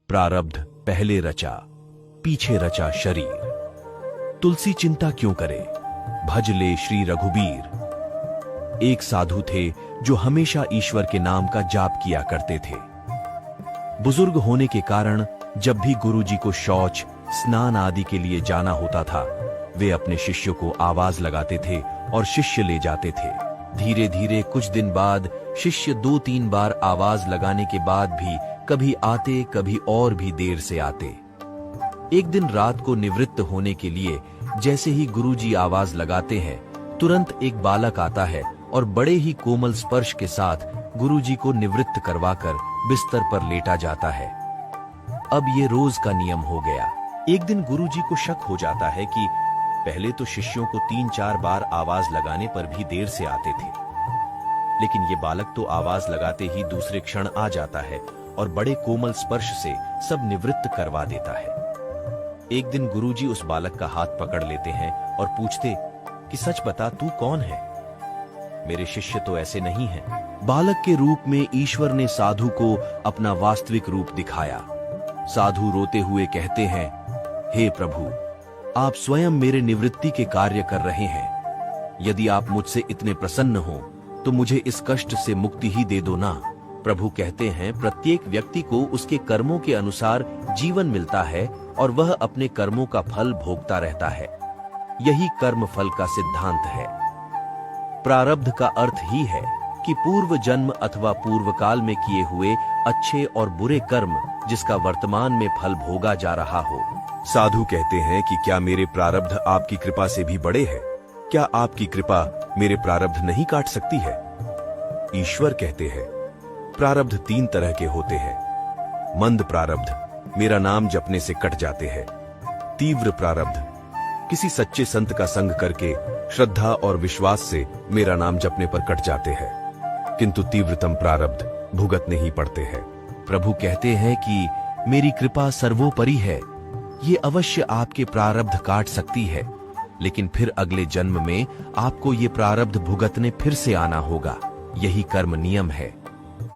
प्रारब्ध पहले रचा, पीछे रचा शरीर। तुलसी चिंता क्यों करे, भज ले श्री रघुबीर। एक साधु थे जो हमेशा ईश्वर के नाम का जाप किया करते थे। बुजुर्ग होने के कारण जब भी गुरुजी को शौच, स्नान आदि के लिए जाना होता था, वे अपने शिष्यों को आवाज लगाते थे और शिष्य ले जाते थे। धीरे धीरे कुछ दिन बाद शिष्य 2-3 बार आवाज लगाने के बाद भी कभी आते, कभी और भी देर से आते। एक दिन रात को निवृत्त होने के लिए जैसे ही गुरुजी आवाज लगाते हैं, तुरंत एक बालक आता है और बड़े ही कोमल स्पर्श के साथ गुरुजी को निवृत्त करवाकर बिस्तर पर लेटा जाता है। अब ये रोज का नियम हो गया। एक दिन गुरुजी को शक हो जाता है कि पहले तो शिष्यों को 3-4 बार आवाज लगाने पर भी देर से आते थे, लेकिन ये बालक तो आवाज लगाते ही दूसरे क्षण आ जाता है और बड़े कोमल स्पर्श से सब निवृत्त करवा देता है। एक दिन गुरुजी उस बालक का हाथ पकड़ लेते हैं और पूछते कि सच बता, तू कौन है? मेरे शिष्य तो ऐसे नहीं हैं। बालक के रूप में ईश्वर ने साधु को अपना वास्तविक रूप दिखाया। साधु रोते हुए कहते हैं, हे प्रभु, आप स्वयं मेरे निवृत्ति के कार्य कर रहे हैं। यदि आप मुझसे इतने प्रसन्न हो तो मुझे इस कष्ट से मुक्ति ही दे दो ना। प्रभु कहते हैं, प्रत्येक व्यक्ति को उसके कर्मों के अनुसार जीवन मिलता है और वह अपने कर्मों का फल भोगता रहता है। यही कर्म फल का सिद्धांत है। प्रारब्ध का अर्थ ही है कि पूर्व जन्म अथवा पूर्व काल में किए हुए अच्छे और बुरे कर्म जिसका वर्तमान में फल भोगा जा रहा हो। साधु कहते हैं कि क्या मेरे प्रारब्ध आपकी कृपा से भी बड़े हैं? क्या आपकी कृपा मेरे प्रारब्ध नहीं काट सकती है? ईश्वर कहते हैं, प्रारब्ध 3 तरह के होते हैं। मंद प्रारब्ध मेरा नाम जपने से कट जाते हैं। तीव्र प्रारब्ध किसी सच्चे संत का संग करके श्रद्धा और विश्वास से मेरा नाम जपने पर कट जाते हैं, किंतु तीव्रतम प्रारब्ध भुगतने ही पड़ते हैं। प्रभु कहते हैं कि मेरी कृपा सर्वोपरि है। ये अवश्य आपके प्रारब्ध काट सकती है, लेकिन फिर अगले जन्म में आपको ये प्रारब्ध भुगतने फिर से आना होगा। यही कर्म नियम है।